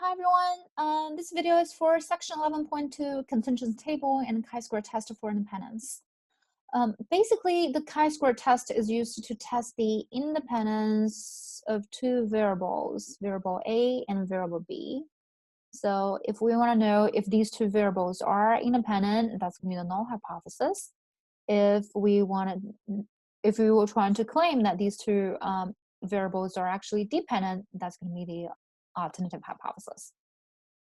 Hi everyone. This video is for section 11.2 contingency table and chi-square test for independence. Basically, the chi-square test is used to test the independence of two variables, variable A and variable B. So if we want to know if these two variables are independent, that's going to be the null hypothesis. If we were trying to claim that these two variables are actually dependent, that's going to be the alternative hypothesis.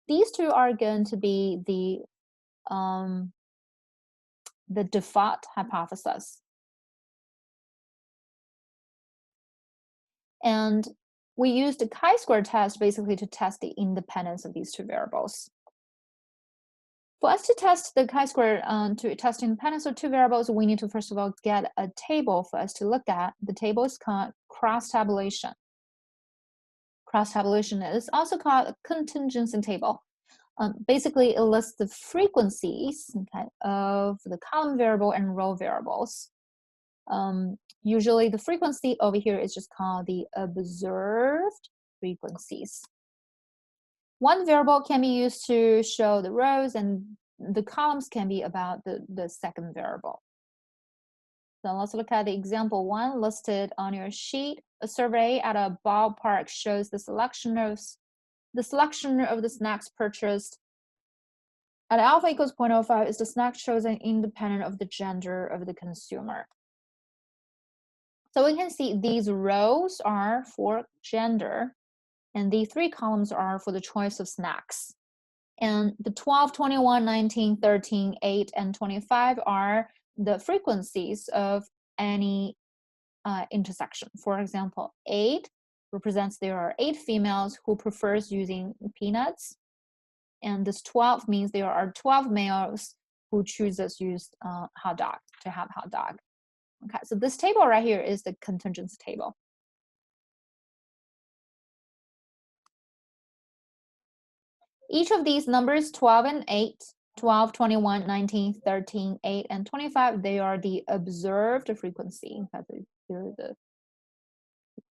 These two are going to be the default hypothesis. And we used the chi-square test basically to test the independence of these two variables. For us to test the chi-square, to test independence of two variables, we need to first of all get a table for us to look at. The table is called cross-tabulation. Cross-tabulation is also called a contingency table. Basically, it lists the frequencies, okay, of the column variable and row variables. Usually, the frequency over here is just called the observed frequencies. One variable can be used to show the rows, and the columns can be about the second variable. So let's look at the example one listed on your sheet. A survey at a ballpark shows the selection of the snacks purchased at alpha equals 0.05 is the snack chosen independent of the gender of the consumer. So we can see these rows are for gender, and the three columns are for the choice of snacks. And the 12, 21, 19, 13, 8, and 25 are the frequencies of any intersection. For example, 8 represents there are 8 females who prefers using peanuts, and this 12 means there are 12 males who chooses use hot dog to have hot dog. Okay, so this table right here is the contingency table. Each of these numbers, 12 and 8, 12, 21, 19, 13, 8, and 25, they are the observed frequency. In fact, they're the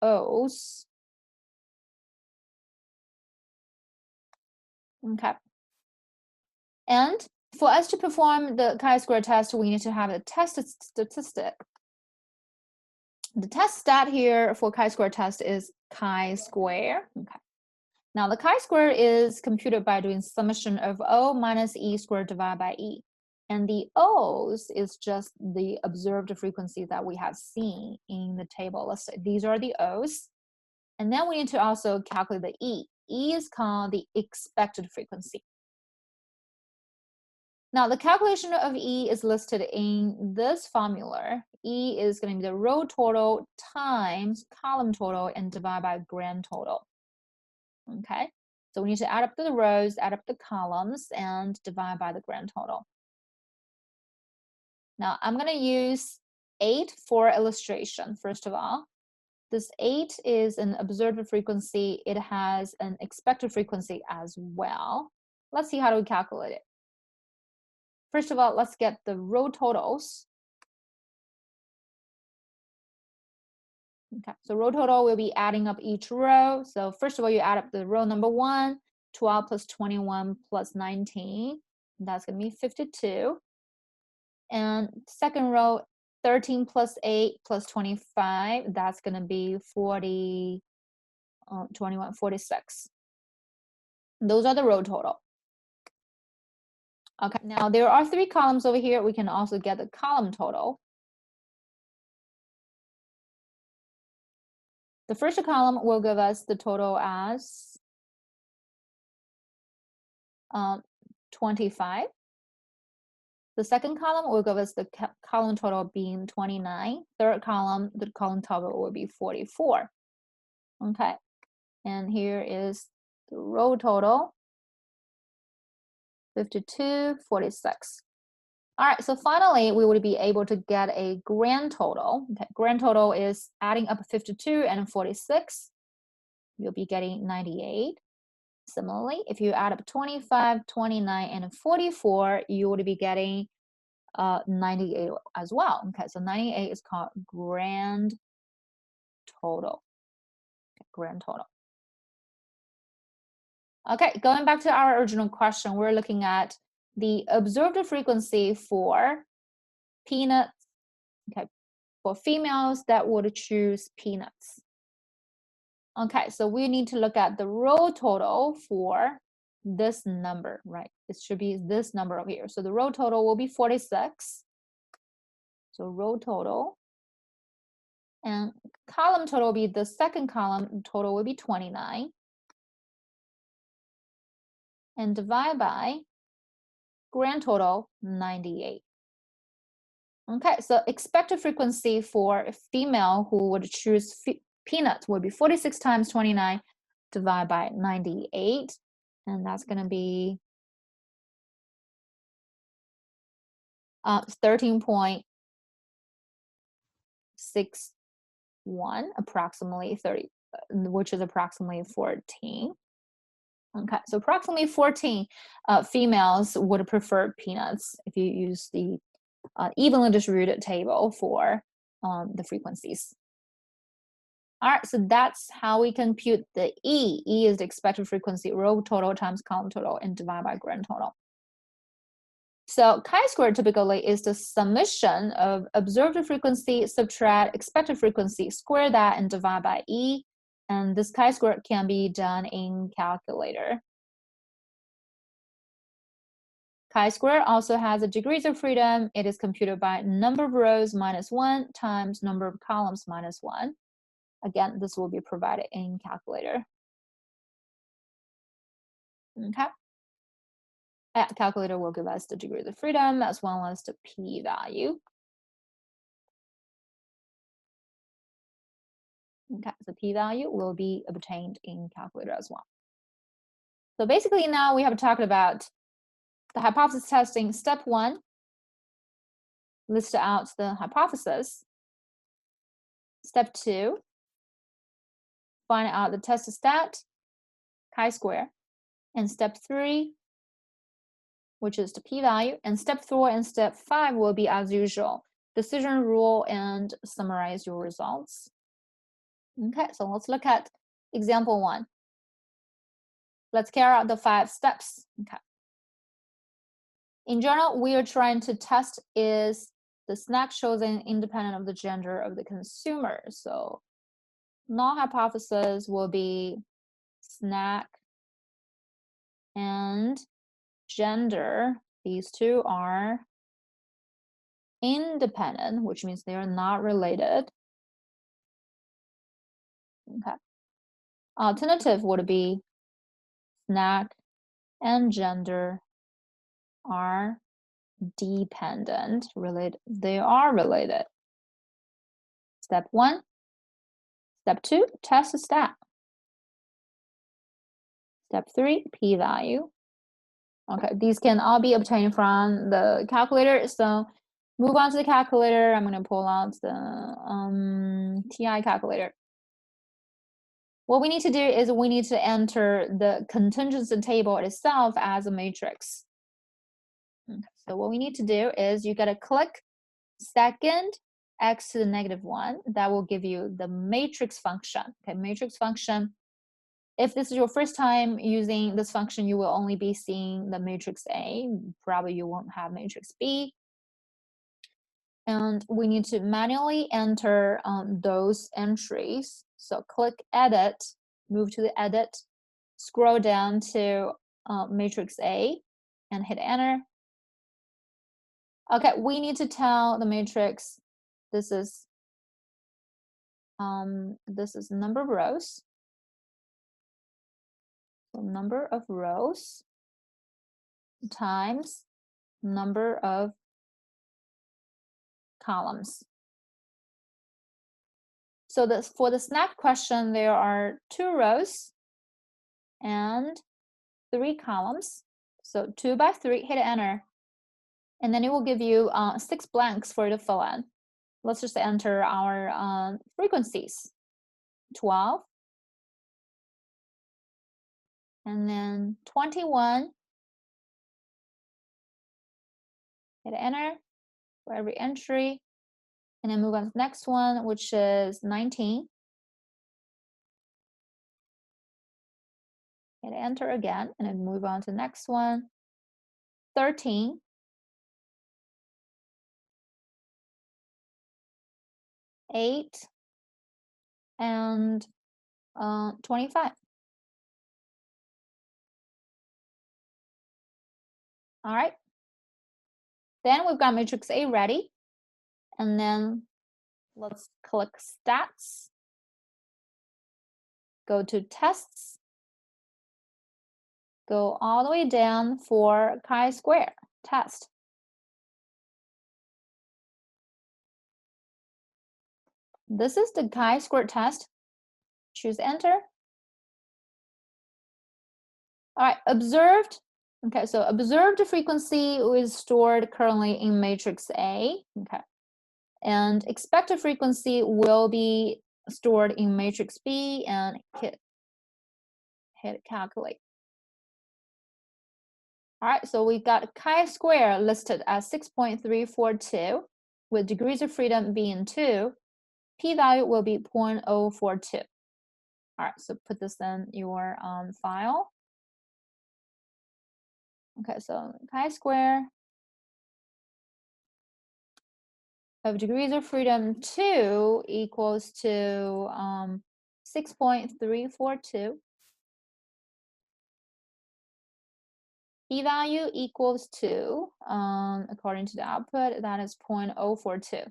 O's. Okay. And for us to perform the chi-square test, we need to have a test statistic. The test stat here for chi-square test is chi-square. Okay. Now the chi-square is computed by doing summation of O minus E squared divided by E. And the O's is just the observed frequency that we have seen in the table. Let's say these are the O's. And then we need to also calculate the E. E is called the expected frequency. Now the calculation of E is listed in this formula. E is going to be the row total times column total and divided by grand total. Okay, so we need to add up the rows, add up the columns, and divide by the grand total. Now I'm going to use 8 for illustration. First of all, this 8 is an observed frequency. It has an expected frequency as well. Let's see how do we calculate it. First of all, let's get the row totals. Okay, so row total will be adding up each row. So first of all, you add up the row number 1, 12 plus 21 plus 19. That's going to be 52. And second row, 13 plus 8 plus 25. That's going to be 40, 21, 46. Those are the row total. Okay, now there are 3 columns over here. We can also get the column total. The first column will give us the total as 25. The second column will give us the column total being 29. Third column, the column total will be 44. Okay, and here is the row total, 52, 46. All right, so finally, we would be able to get a grand total. Okay, grand total is adding up 52 and 46. You'll be getting 98. Similarly, if you add up 25, 29, and 44, you would be getting 98 as well. Okay, so 98 is called grand total. Okay, grand total. Okay, going back to our original question, we're looking at the observed frequency for peanuts, okay, for females that would choose peanuts. Okay, so we need to look at the row total for this number, right? It should be this number over here. So the row total will be 46. So row total. And column total will be the second column total will be 29. And divide by grand total 98. Okay, so expected frequency for a female who would choose peanuts would be 46 times 29 divided by 98. And that's going to be 13.61, approximately 30, which is approximately 14. Okay, so approximately 14 females would prefer peanuts if you use the evenly distributed table for the frequencies. All right, so that's how we compute the E. E is the expected frequency, row total times column total, and divide by grand total. So chi-square typically is the summation of observed frequency, subtract expected frequency, square that, and divide by E. And this chi-square can be done in calculator. Chi-square also has a degrees of freedom. It is computed by number of rows minus 1 times number of columns minus 1. Again, this will be provided in calculator. Okay. Calculator will give us the degrees of freedom as well as the p-value. Okay, so p-value will be obtained in calculator as well. So basically now we have talked about the hypothesis testing. Step 1, list out the hypothesis. Step 2, find out the test stat, chi-square. And step 3, which is the p-value. And step 4 and step 5 will be as usual, decision rule and summarize your results. Okay, so let's look at example 1. Let's carry out the 5 steps. Okay. In general, we are trying to test is the snack chosen independent of the gender of the consumer. So null hypothesis will be snack and gender. These two are independent, which means they are not related. Okay. Alternative would be snack and gender are dependent, related. They are related. Step 1. Step 2, test stat. Step 3, p-value. Okay, these can all be obtained from the calculator. So move on to the calculator. I'm going to pull out the TI calculator. What we need to do is we need to enter the contingency table itself as a matrix. Okay, so what we need to do is you got to click second x to the -1. That will give you the matrix function. Okay, matrix function. If this is your first time using this function, you will only be seeing the matrix A. Probably you won't have matrix B. And we need to manually enter those entries. So click edit, move to the edit, scroll down to matrix A and hit enter. Okay, we need to tell the matrix this is number of rows. So number of rows times number of columns. So for the snack question, there are 2 rows and 3 columns. So 2 by 3, hit enter. And then it will give you 6 blanks for you to fill in. Let's just enter our frequencies. 12. And then 21. Hit enter for every entry. And then move on to the next one, which is 19. Hit enter again, and then move on to the next one. 13. 8, and 25. All right. Then we've got matrix A ready. And then let's click stats. Go to tests. Go all the way down for chi-square test. This is the chi-square test. Choose enter. All right, observed. Okay, so observed frequency is stored currently in matrix A. Okay, and expected frequency will be stored in matrix B, and hit calculate. All right, so we got chi-square listed as 6.342 with degrees of freedom being 2. P-value will be 0.042. All right, so put this in your file. Okay, so chi-square of degrees of freedom 2 equals to 6.342. P-value equals to, according to the output, that is 0.042.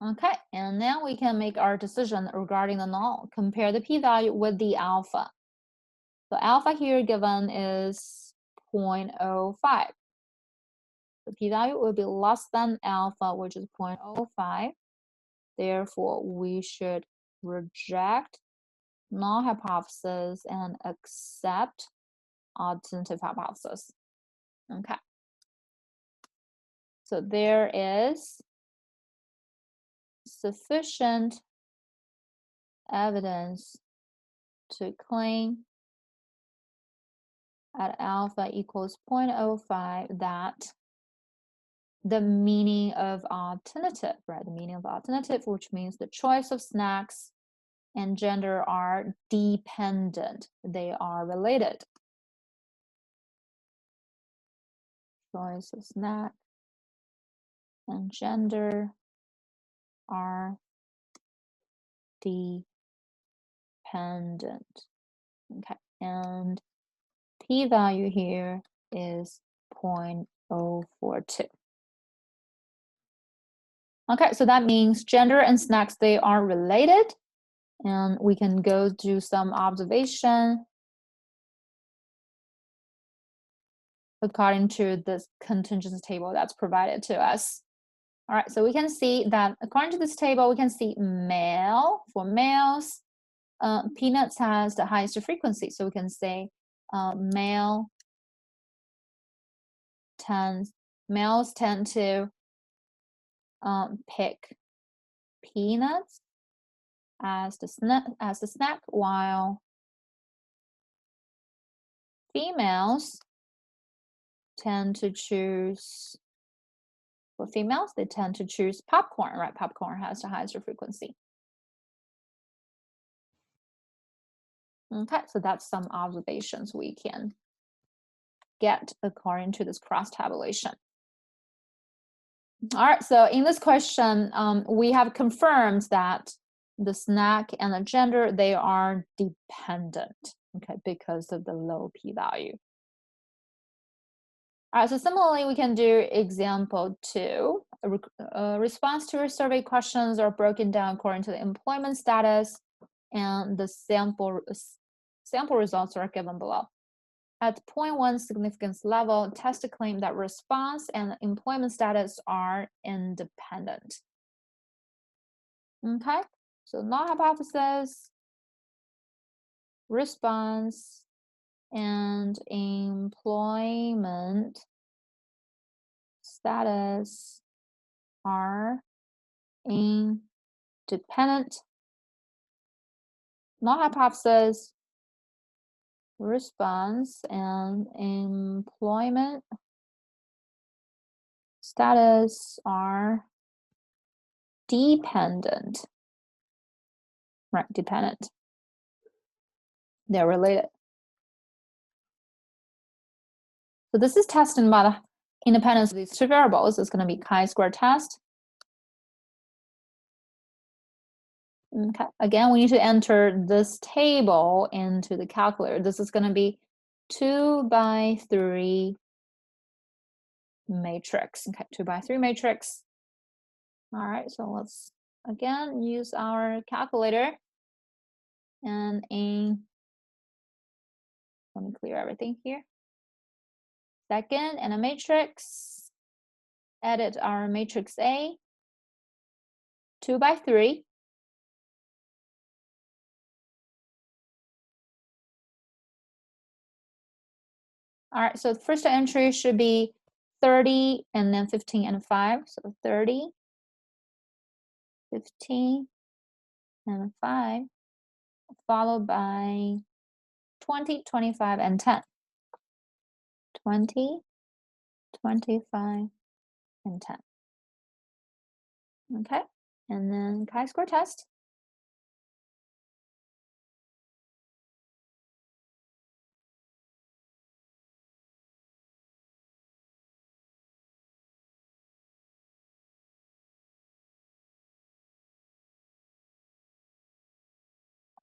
Okay, and now we can make our decision regarding the null. Compare the p-value with the alpha. So alpha here given is 0.05. The p-value will be less than alpha, which is 0.05. Therefore, we should reject null hypothesis and accept alternative hypothesis. Okay. So there is sufficient evidence to claim at alpha equals 0.05 that the meaning of alternative, right? The meaning of alternative, which means the choice of snacks and gender are dependent. They are related. Choice of snack and gender are dependent. Okay, and p-value here is 0.042. Okay, so that means gender and snacks, they are related. And we can go do some observation according to this contingency table that's provided to us. All right, so we can see that according to this table, we can see male, for males, peanuts has the highest frequency. So we can say males tend to pick peanuts as the snack, while females tend to choose, for females, they tend to choose popcorn, right? Popcorn has the highest frequency. Okay, so that's some observations we can get according to this cross tabulation. All right, so in this question, we have confirmed that the snack and the gender, they are dependent, okay, because of the low p-value. All right, so similarly, we can do example 2. Response to your survey questions are broken down according to the employment status, and the sample results are given below. At 0.1 significance level, test claim that response and employment status are independent. Okay, so null hypothesis, response, and employment status are independent. Null hypothesis, response, and employment status are dependent. Right, dependent. They're related. So this is testing by the independence of these two variables. It's going to be chi-square test. Okay. Again, we need to enter this table into the calculator. This is going to be 2 by 3 matrix. Okay, 2 by 3 matrix. All right, so let's again use our calculator. And let me clear everything here. Second, and a matrix. Edit our matrix A. 2 by 3. All right, so the first entry should be 30 and then 15 and 5. So 30, 15, and 5, followed by 20, 25, and 10. 20, 25, and 10. Okay, and then chi-square test.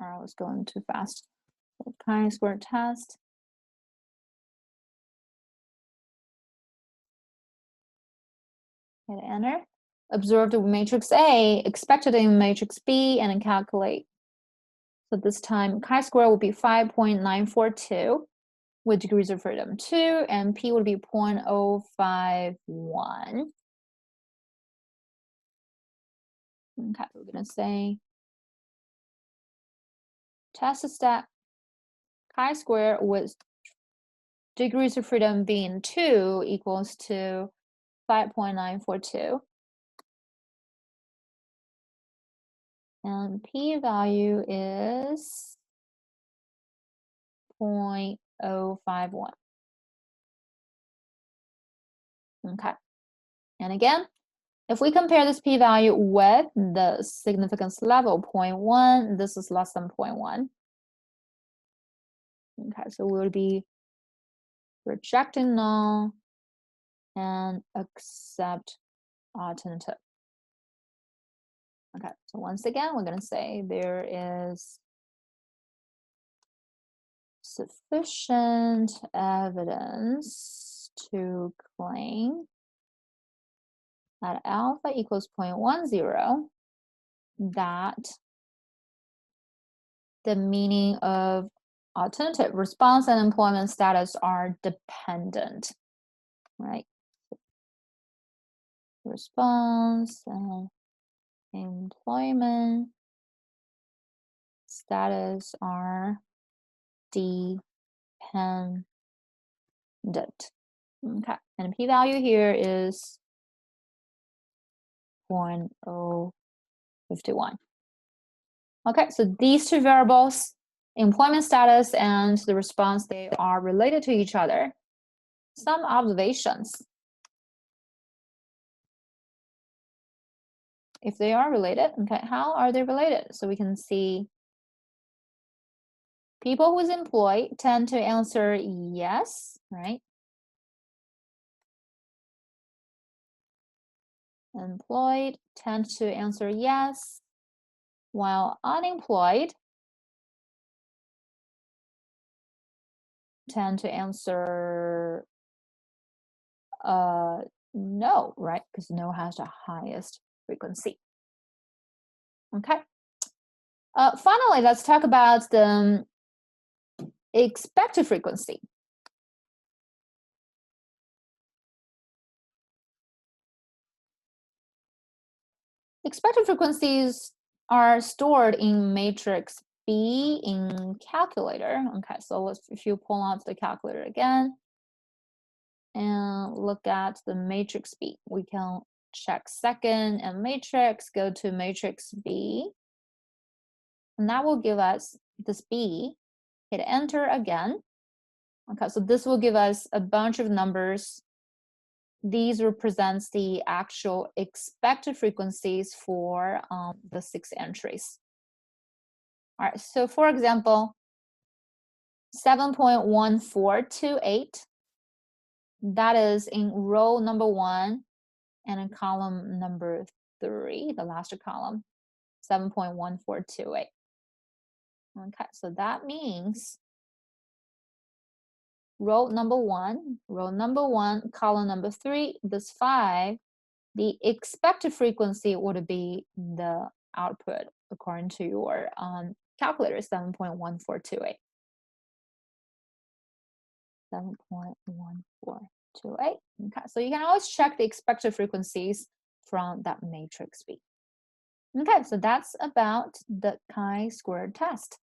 I was going too fast. So chi-square test. Hit enter. Observe the matrix A, expected in matrix B, and then calculate. So this time chi-square will be 5.942 with degrees of freedom 2, and P would be 0.051. Okay, we're gonna say test step chi-square with degrees of freedom being 2 equals to 5.942. And p-value is 0.051. Okay. And again, if we compare this p-value with the significance level 0.1, this is less than 0.1. Okay, so we'll be rejecting null and accept alternative. Okay, so once again, we're going to say there is sufficient evidence to claim at alpha equals 0.10 that the meaning of alternative response and employment status are dependent, right? Response and employment status are dependent. Okay, and p-value here is 0.051. Okay, so these two variables, employment status and the response, they are related to each other. Some observations. If they are related, okay, how are they related? So we can see people who is employed tend to answer yes, right? Employed tend to answer yes, while unemployed tend to answer no, right? Because no has the highest frequency. Okay. Finally, let's talk about the expected frequency. Expected frequencies are stored in matrix B in calculator. Okay, so if you pull out the calculator again and look at the matrix B, we can check second and matrix, go to matrix B, and that will give us this B. Hit enter again. Okay, so this will give us a bunch of numbers these represents the actual expected frequencies for the 6 entries. All right, so for example, 7.1428, that is in row number 1 and in column number 3, the last column, 7.1428. Okay, so that means row number 1, column number 3, this 5, the expected frequency would be the output according to your calculator, 7.1428. 7.1428. Okay, so you can always check the expected frequencies from that matrix B. Okay, so that's about the chi-square test.